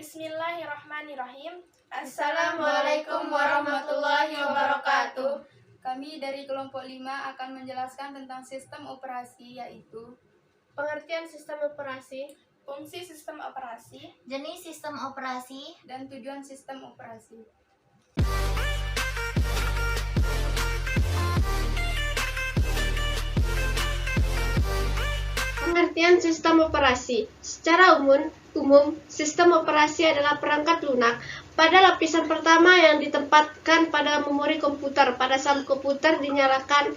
Bismillahirrahmanirrahim. Assalamualaikum warahmatullahi wabarakatuh. Kami dari kelompok 5 akan menjelaskan tentang sistem operasi, yaitu Pengertian sistem operasi, fungsi sistem operasi, Jenis sistem operasi, dan tujuan sistem operasi. Pengertian sistem operasi. Secara umum, sistem operasi adalah perangkat lunak pada lapisan pertama yang ditempatkan pada memori komputer. Pada saat komputer dinyalakan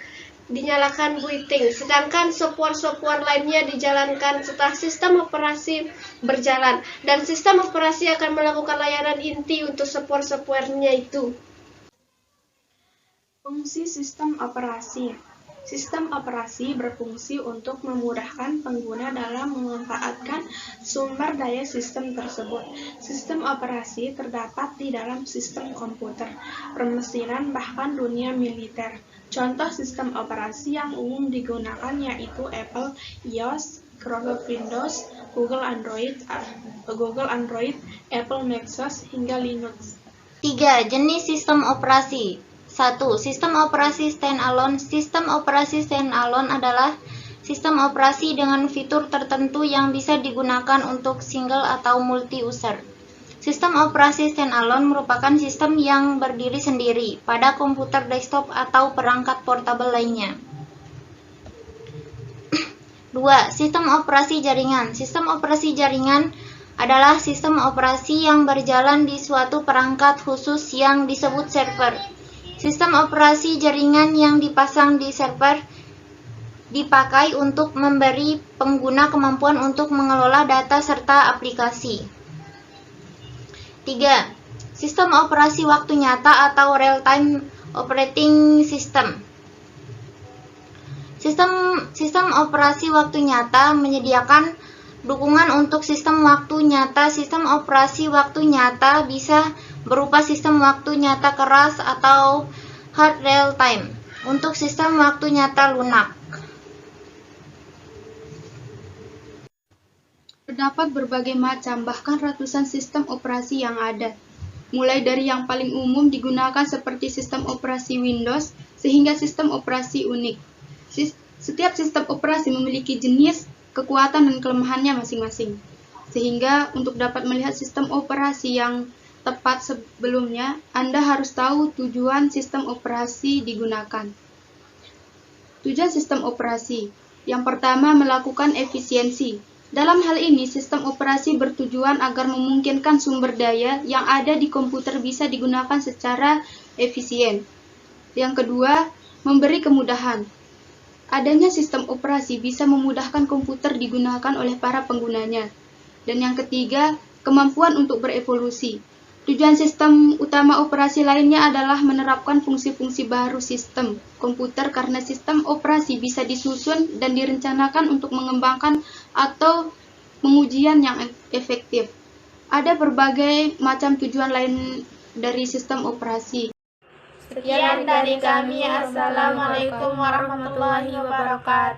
buiting, sedangkan software lainnya dijalankan setelah sistem operasi berjalan, dan sistem operasi akan melakukan layanan inti untuk software-nya itu. Fungsi sistem operasi. Sistem operasi berfungsi untuk memudahkan pengguna dalam memanfaatkan sumber daya sistem tersebut. Sistem operasi terdapat di dalam sistem komputer, permesinan, bahkan dunia militer. Contoh sistem operasi yang umum digunakan yaitu Apple iOS, Microsoft Windows, Google Android, Apple MacOS, hingga Linux. 3. Jenis sistem operasi. 1. Sistem operasi standalone. Sistem operasi standalone adalah sistem operasi dengan fitur tertentu yang bisa digunakan untuk single atau multi-user. Sistem operasi standalone merupakan sistem yang berdiri sendiri pada komputer desktop atau perangkat portable lainnya. 2. Sistem operasi jaringan. Sistem operasi jaringan adalah sistem operasi yang berjalan di suatu perangkat khusus yang disebut server. Sistem operasi jaringan yang dipasang di server dipakai untuk memberi pengguna kemampuan untuk mengelola data serta aplikasi. 3. Sistem operasi waktu nyata atau real-time operating system. Sistem operasi waktu nyata menyediakan dukungan untuk sistem waktu nyata. Sistem operasi waktu nyata bisa berupa sistem waktu nyata keras atau hard real time. Untuk sistem waktu nyata lunak, Terdapat berbagai macam, bahkan ratusan sistem operasi yang ada. Mulai dari yang paling umum digunakan seperti sistem operasi Windows, sehingga sistem operasi Unix. Setiap sistem operasi memiliki jenis, kekuatan, dan kelemahannya masing-masing. Sehingga untuk dapat melihat sistem operasi yang tepat sebelumnya, Anda harus tahu tujuan sistem operasi digunakan. Tujuan sistem operasi. Yang pertama, melakukan efisiensi. Dalam hal ini, sistem operasi bertujuan agar memungkinkan sumber daya yang ada di komputer bisa digunakan secara efisien. Yang kedua, memberi kemudahan. Adanya sistem operasi bisa memudahkan komputer digunakan oleh para penggunanya. Dan yang ketiga, kemampuan untuk berevolusi. Tujuan sistem utama operasi lainnya adalah menerapkan fungsi-fungsi baru sistem komputer karena sistem operasi bisa disusun dan direncanakan untuk mengembangkan atau pengujian yang efektif. Ada berbagai macam tujuan lain dari sistem operasi. Sekian dari kami. Assalamualaikum warahmatullahi wabarakatuh.